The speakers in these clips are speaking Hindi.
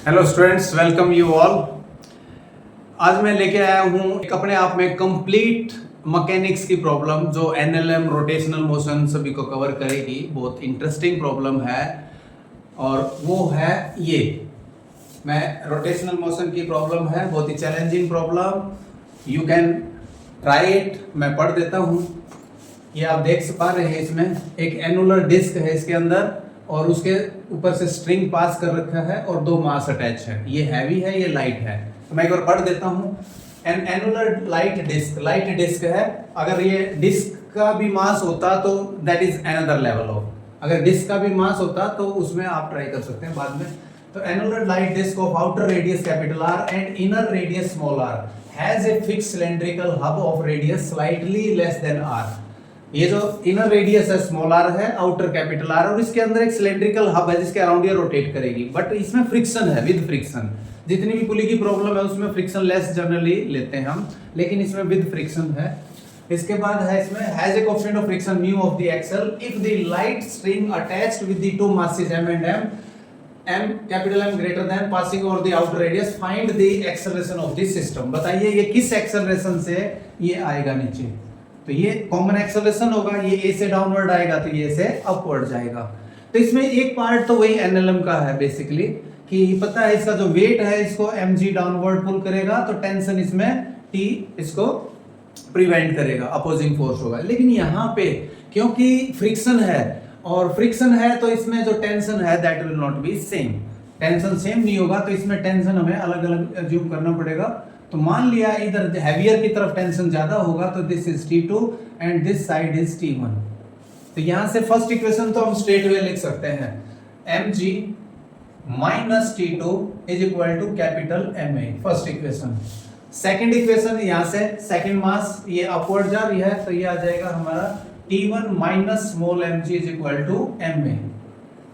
Hello students, welcome you all. आज मैं लेके आया हूँ एक अपने आप में कंप्लीट मैकेनिक्स की प्रॉब्लम जो एनएलएम रोटेशनल मोशन सभी को कवर करेगी। बहुत इंटरेस्टिंग प्रॉब्लम है और वो है ये मैं रोटेशनल मोशन की प्रॉब्लम है, बहुत ही challenging problem. You can try it. मैं पढ़ देता हूँ। ये आप देख पा रहे हैं, इसमें एक एनुलर डिस्क है इसके अंदर और उसके ऊपर से स्ट्रिंग पास कर रखा है और दो मास अटैच है। ये हैवी है, ये लाइट है। तो मैं एक बार पढ़ देता हूँ। एन एनुलर लाइट डिस्क है। अगर ये डिस्क का भी मास होता तो that is another level of. अगर डिस्क का भी मास होता तो उसमें आप ट्राई कर सकते हैं बाद में। तो annular light disc of outer radius capital R and inner radius small R has a fixed cylindrical hub of radius slightly less than R. ये जो इनर रेडियस है स्मॉल आर है, आउटर कैपिटल आर, और इसके अंदर एक सिलेंड्रिकल हब है जिसके अराउंड ये रोटेट करेगी। बट इसमें फ्रिक्शन है, विद फ्रिक्शन। जितनी भी पुली की प्रॉब्लम है उसमें फ्रिक्शन लेस जनरली लेते हैं हम, लेकिन इसमें विद फ्रिक्शन है। इसके बाद है इसमें has a coefficient of friction mu of the axle if the light string attached with the two masses m and m capital M greater than passing over the outer radius find the acceleration of this system. बताइए ये किस एक्सेलरेशन से ये आएगा नीचे। तो ये कॉमन एक्सेलरेशन होगा, ये ए से डाउनवर्ड आएगा तो ये से अपवर्ड जाएगा। तो इसमें एक पार्ट तो वही एनएलएम का है बेसिकली, कि पता है इसका जो वेट है इसको mg डाउनवर्ड पुल करेगा तो टेंशन इसमें t इसको प्रिवेंट करेगा, अपोजिंग फोर्स होगा। लेकिन यहाँ पे क्योंकि फ्रिक्शन है और फ्रिक्शन है तो इसमें जो टेंशन है that will not be same. Tension same नहीं होगा तो इसमें टेंशन हमें अलग अलग एज्यूम करना पड़ेगा। तो मान लिया इधर हैवियर की तरफ टेंशन ज्यादा होगा तो this is T2 and this side is T1। तो यहां से फर्स्ट इक्वेशन तो हम स्ट्रेट वे लिख सकते हैं mg minus T2 is equal to capital Ma, first equation. Second equation यहां से सेकंड मास ये अपवर्ड जा रही है तो ये आ जाएगा हमारा T1 minus small mg is equal to Ma।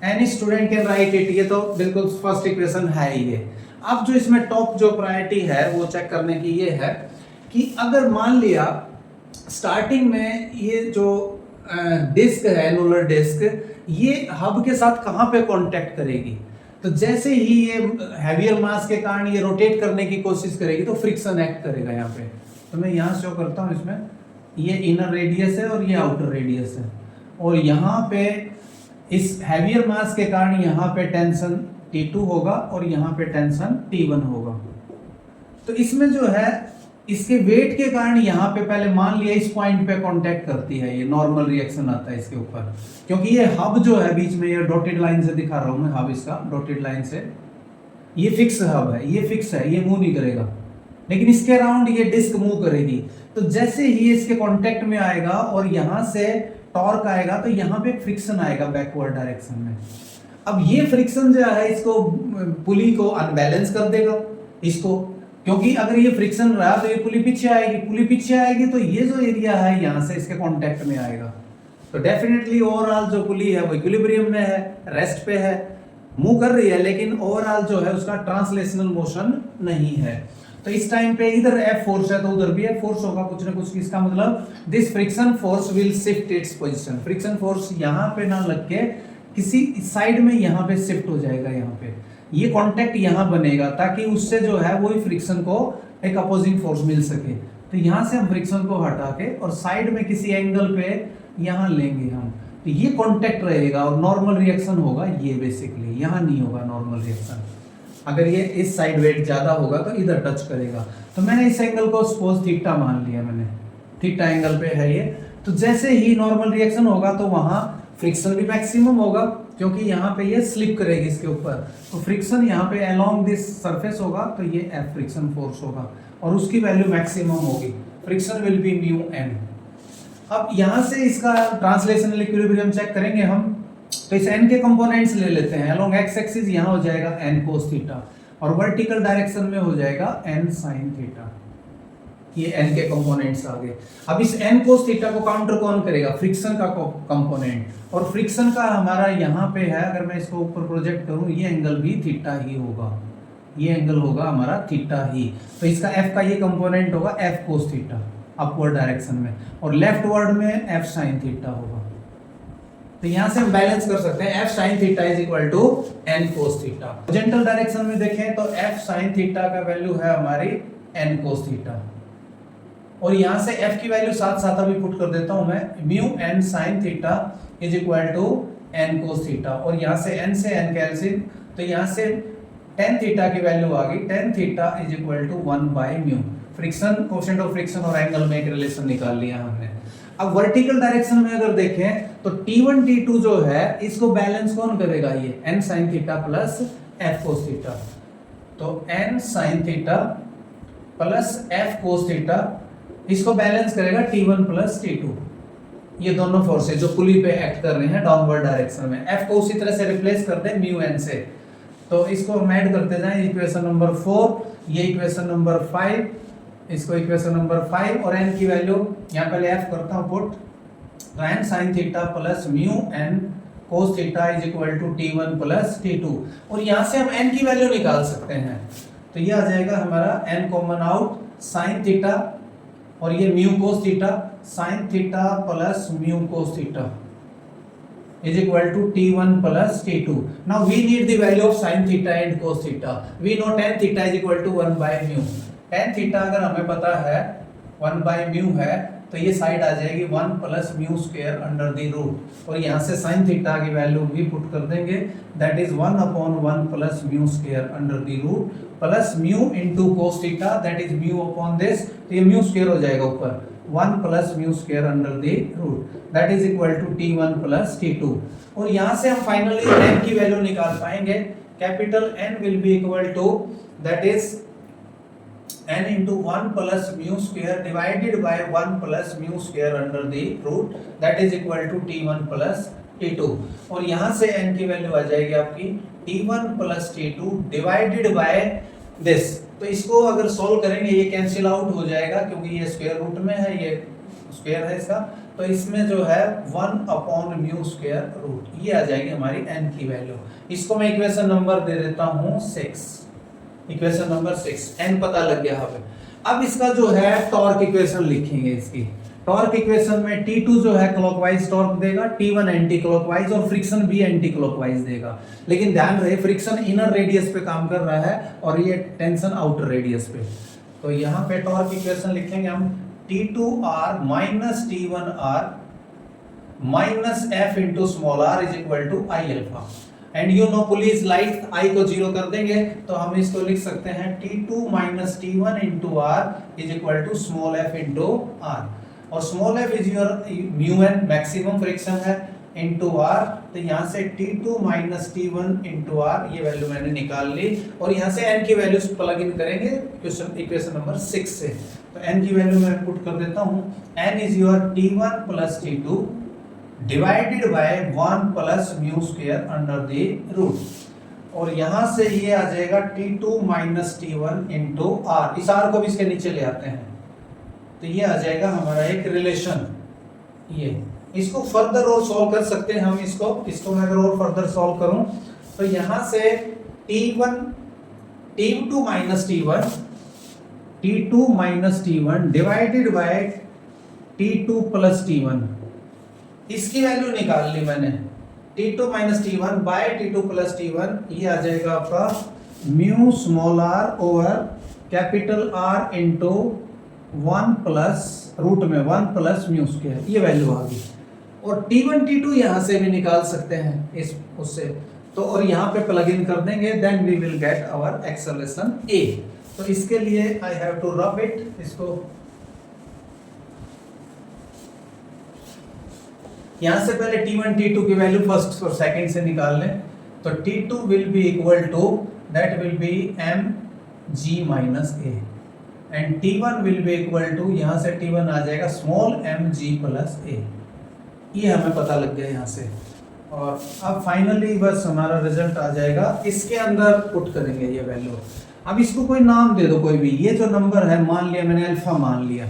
Any student can write it. ये तो बिल्कुल फर्स्ट इक्वेशन है ये। अब जो इसमें टॉप जो प्रायोरिटी है वो चेक करने की ये है कि अगर मान लिया स्टार्टिंग में ये जो डिस्क है एनुलर डिस्क, ये हब के साथ कहां पे कांटेक्ट करेगी। तो जैसे ही ये हैवियर मास के कारण ये रोटेट करने की कोशिश करेगी तो फ्रिक्शन एक्ट करेगा यहाँ पे। तो मैं यहाँ शो करता हूँ, इसमें ये इनर रेडियस है और ये आउटर रेडियस है और यहाँ पे इस हैवियर मास के कारण यहाँ पे टेंशन T2 होगा और यहाँ पे टेंशन T1 होगा। तो इसमें जो है इसके वेट के कारण यहाँ पे पहले मान लिया इस पॉइंट पे कांटेक्ट करती है, ये नॉर्मल रिएक्शन आता है इसके ऊपर। क्योंकि ये हब जो है बीच में, ये डॉटेड लाइन से दिखा रहा हूं मैं, हब इसका डॉटेड लाइन से, ये फिक्स हब है, ये फिक्स है, ये मूव नहीं करेगा। लेकिन इसके अराउंड ये डिस्क मूव करेगी। तो जैसे ही इसके कांटेक्ट में आएगा और यहाँ से टॉर्क आएगा तो यहाँ पे फ्रिक्शन आएगा बैकवर्ड डायरेक्शन में। अब ये फ्रिक्शन जो है इसको पुली को अनबैलेंस कर देगा इसको, क्योंकि अगर ये फ्रिक्शन रहा तो ये पुली पीछे आएगी तो ये जो एरिया है यहाँ से इसके कांटेक्ट में आएगा। तो डेफिनेटली ओवरऑल जो पुली है वो इक्विलिब्रियम में है, रेस्ट पे है, मूव कर रही है, लेकिन ओवरऑल जो है उसका ट्रांसलेशनल मोशन नहीं है। तो इस टाइम पे इधर F फोर्स है तो उधर भी F फोर्स होगा कुछ ना कुछ। इसका मतलब this friction force will shift its position. Friction force यहाँ पे ना लग के किसी साइड में यहाँ पे शिफ्ट हो जाएगा। यहाँ पे ये कांटेक्ट यहाँ बनेगा ताकि उससे जो है वही फ्रिक्शन को एक अपोजिंग फोर्स मिल सके। तो यहाँ से हम फ्रिक्शन को हटा के और साइड में किसी एंगल पे यहाँ लेंगे हम, तो ये कांटेक्ट रहेगा और नॉर्मल रिएक्शन होगा ये बेसिकली। यहाँ नहीं होगा नॉर्मल रिएक्शन। अगर ये इस साइड वेट ज्यादा होगा तो इधर टच करेगा। तो मैंने इस एंगल को सपोज थीटा मान लिया, मैंने थीटा एंगल पे है ये। तो जैसे ही नॉर्मल रिएक्शन होगा तो वहां फ्रिक्शन भी मैक्सिमम होगा क्योंकि यहाँ पे ये स्लिप करेगी इसके ऊपर। तो फ्रिक्शन यहाँ पे अलोंग दिस सरफेस होगा तो ये F फ्रिक्शन फोर्स होगा और उसकी वैल्यू मैक्सिमम होगी। Friction will be mu m। अब यहाँ से इसका ट्रांसलेशनल इक्विलिब्रियम चेक करेंगे हम। तो इस n के कंपोनेंट्स ले लेते हैं। अलोंग x एक्सिस यहाँ हो जाएगा n cos थीटा और वर्टिकल डायरेक्शन में हो जाएगा n sin थीटा। ये n के कंपोनेंट्स आ गए। अब इस n cos थीटा को काउंटर कौन करेगा? फ्रिक्शन का कंपोनेंट। और फ्रिक्शन का हमारा यहाँ पे है, अगर मैं इसको ऊपर प्रोजेक्ट करूँ ये एंगल भी थीटा ही होगा, ये एंगल होगा हमारा थीटा ही। तो इसका f का ये कंपोनेंट होगा f cos theta upward direction में और लेफ्ट वर्ड में f sin थीटा होगा। तो यहां से हम बैलेंस कर सकते हैं f sin theta is equal to n cos theta. Gentle direction में देखें तो f sin थीटा का वैल्यू है हमारी n cos थीटा, और यहां से f की वैल्यू साथ साथ अभी पुट कर देता हूं मैं, mu n sin theta is equal to n cos theta, और यहां से n से n कैंसिल, तो यहां से tan थीटा की वैल्यू आ गई, tan theta is equal to 1 by mu. Friction, coefficient of friction और एंगल में एक रिलेशन निकाल लिया हमने। अब वर्टिकल डायरेक्शन में अगर देखें तो T1 T2 जो है इसको बैलेंस कौन करेगा, ये n sin theta plus f cos theta. तो n sin theta plus f cos theta इसको बैलेंस करेगा T1 प्लस T2, ये दोनों फोर्सेस जो पुली पे एक्ट कर रहे हैं डाउनवर्ड डायरेक्शन में। f को उसी तरह से रिप्लेस कर दे म्यू n से, तो इसको हम ऐड करते जाएं, इक्वेशन नंबर 4, ये इक्वेशन नंबर 5, इसको इक्वेशन नंबर 5, और n की वैल्यू यहाँ पहले f करता हूँ पुट, तो n sin theta plus mu n cos theta is equal to T1 plus T2, और यहाँ से हम n की वैल्यू निकाल सकते हैं, तो ये आ जाएगा हमारा n common out sin theta और ये mu cos theta, sin theta plus mu cos theta is equal to T1 plus T2. Now we need the value of sin theta and cos theta. We know tan theta is equal to 1 by mu. tan theta अगर हमें पता है 1 by mu है, तो ये साइड आ जाएगी 1 plus mu square under the root, और यहाँ से sin theta की वैल्यू भी पुट कर देंगे, that is 1 upon 1 plus mu square under the root plus mu into cos theta, that is mu upon this, तो ये mu square हो जाएगा ऊपर 1 plus mu square under the root, that is equal to T1 plus T2, और यहाँ से हम फाइनली n की वैल्यू निकाल पाएंगे। Capital N will be equal to that is n into 1 plus mu square divided by 1 plus mu square under the root, that is equal to T1 plus T2, और यहाँ से n की वैल्यू आ जाएगी आपकी T1 plus T2 divided by this, तो इसको अगर सॉल्व करेंगे ये कैंसिल आउट हो जाएगा क्योंकि ये स्क्वायर रूट में है, ये स्क्वायर है इसका, तो इसमें जो है 1 अपॉन म्यू स्क्वायर रूट, ये आ जाएगी हमारी n की वैल्यू। इसको मैं इक्वेशन नंबर दे देता हूँ 6, इक्वेशन नंबर 6, n पता लग गया हमें। अब इसका जो है टॉर्क इक्वेशन लिखेंगे, इसकी टॉर्क इक्वेशन में T2 जो है क्लॉकवाइज टॉर्क देगा, T1 एंटी क्लॉकवाइज और फ्रिक्शन भी एंटी क्लॉकवाइज देगा, लेकिन ध्यान रहे फ्रिक्शन इनर रेडियस पे काम कर रहा है और ये टेंशन आउटर रेडियस पे। तो यहाँ पे टॉर्क इक्वेशन लिखेंगे हम T2R minus T1R minus F into small r is equal to I alpha, and you know pulley is light, I को जीरो कर देंगे तो हम इसको लिख सकते हैं T2 minus T1 into R is equal to small f into R, और small f is your mu n maximum friction है इंटू r, तो यहाँ से T2 minus T1 into r, ये वैल्यू मैंने निकाल ली, और यहाँ से n की वैल्यू प्लग इन करेंगे इक्वेशन नंबर 6 से, तो n की वैल्यू मैं पुट कर देता हूँ, n is your T1 plus T2 divided by 1 plus mu square under the root, और यहाँ से ये आ जाएगा T2 minus T1 into r, इस r को भी इसके नीचे ले आते हैं, तो ये आ जाएगा हमारा एक रिलेशन। ये इसको फर्दर और सॉल्व कर सकते हैं हम, इसको मैं अगर और फर्दर सॉल्व करूं तो यहां से T2 minus T1 divided by T2 plus T1, इसकी वैल्यू निकाल ली मैंने, T2 minus T1 bye T2 plus T1, ये आ जाएगा आपका mu small r over capital R into 1 plus root में 1 प्लस म्यू स्क्वायर, ये वैल्यू आ गई, और T1 T2 यहाँ से भी निकाल सकते हैं इस उससे, तो और यहाँ पे प्लग इन कर देंगे, then we will get our acceleration A। तो इसके लिए I have to rub it, इसको यहाँ से पहले T1 T2 की वैल्यू फर्स्ट और सेकंड से निकाल लें, तो T2 will be equal to that will be mg minus a, and T1 will be equal to, यहाँ से T1 आ जाएगा स्मॉल mg प्लस a, ये हमें पता लग गया यहाँ से, और अब फाइनली बस हमारा रिजल्ट आ जाएगा, इसके अंदर पुट करेंगे ये वैल्यू। अब इसको कोई नाम दे दो कोई भी, ये जो नंबर है मान लिया मैंने अल्फा मान लिया,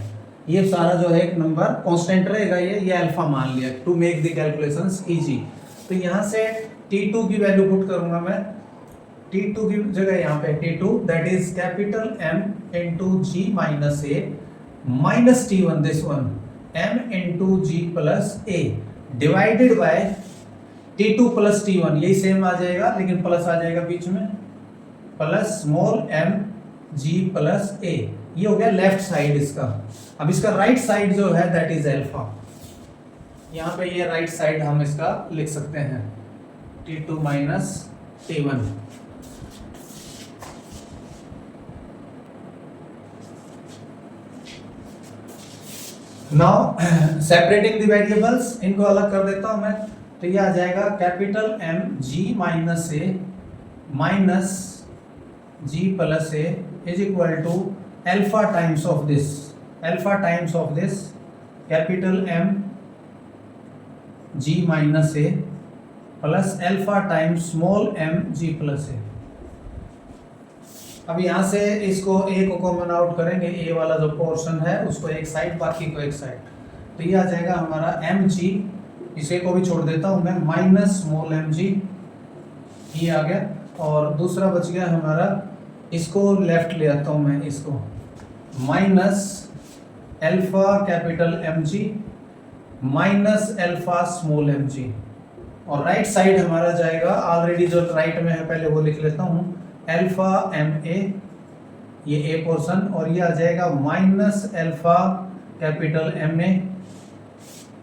ये सारा जो है एक नंबर कांस्टेंट रहेगा, ये अल्फा मान लिया to make the calculations easy. तो यहाँ से T2 की वैल्यू पुट करूंगा मैं, T2 की जगह यहाँ पे T2 that is capital M into G minus A minus T1 this one M into G plus A divided by T2 plus T1 यही सेम आ जाएगा, लेकिन प्लस आ जाएगा बीच में, plus small m g plus a। ये हो गया लेफ्ट साइड इसका। अब इसका राइट साइड जो है दैट इज अल्फा। यहाँ पे ये राइट साइड हम इसका लिख सकते हैं T2 minus T1। Now separating the variables, इनको अलग कर देता हूं मैं। तो ये आ जाएगा capital M G minus A minus G plus A is equal to alpha times of this, alpha times of this capital M G minus A plus alpha times small m G plus A। अब यहाँ से इसको a को कॉमन आउट करेंगे, a वाला जो पोर्शन है उसको एक साइड, बाकी को एक साइड। तो ये आ जाएगा हमारा mg, इसे को भी छोड़ देता हूँ मैं, माइनस स्मॉल mg, ये आ गया। और दूसरा बच गया हमारा, इसको लेफ्ट ले आता हूँ मैं, इसको minus alpha capital mg minus alpha small mg। और राइट साइड हमारा जाएगा, ऑलरेडी जो राइट में है पहले वो लिख लेता हूँ, अल्फा एम ए, ये ए पोर्शन, और ये आ जाएगा minus alpha capital M A.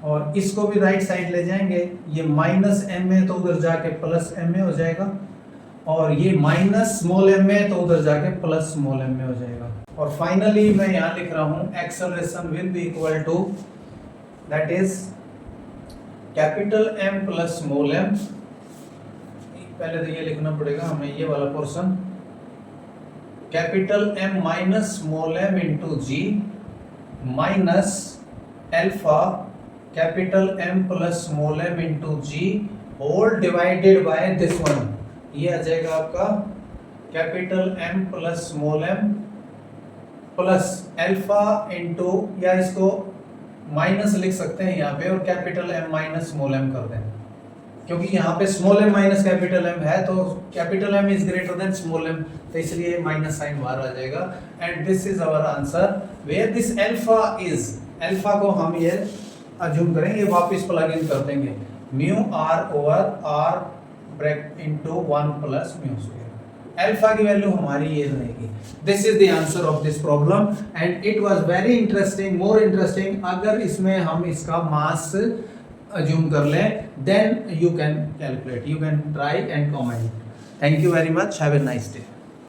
और इसको भी राइट साइड ले जाएंगे, ये माइनस एम ए तो उधर जाके प्लस एम ए हो जाएगा, और ये माइनस स्मॉल एम ए तो उधर जाके प्लस स्मॉल एम ए हो जाएगा। और फाइनली मैं यहाँ लिख रहा हूँ acceleration will be equal to that is capital M plus small M. पहले तो ये लिखना पड़ेगा हमें, ये वाला portion, capital M minus small m into G minus alpha capital M plus small m into G whole divided by this one. ये आ जाएगा आपका capital M plus small m plus alpha into, या इसको माइनस लिख सकते हैं यहाँ पे, और capital M minus small m कर दें, क्योंकि यहाँ पे small m minus capital M है, तो capital M is greater than small m, तो इसलिए माइनस साइन बाहर आ जाएगा। And this is our answer where this alpha is, alpha को हम ये अज्यूम करेंगे, वापस प्लग इन कर देंगे, mu R over R bracket into 1 plus mu square. Alpha की वैल्यू हमारी ये रहेगी। This is the answer of this problem and it was very interesting, more interesting अगर इसमें हम इसका मास assume कर लें, then you can calculate, you can try and comment. Thank you very much, have a nice day.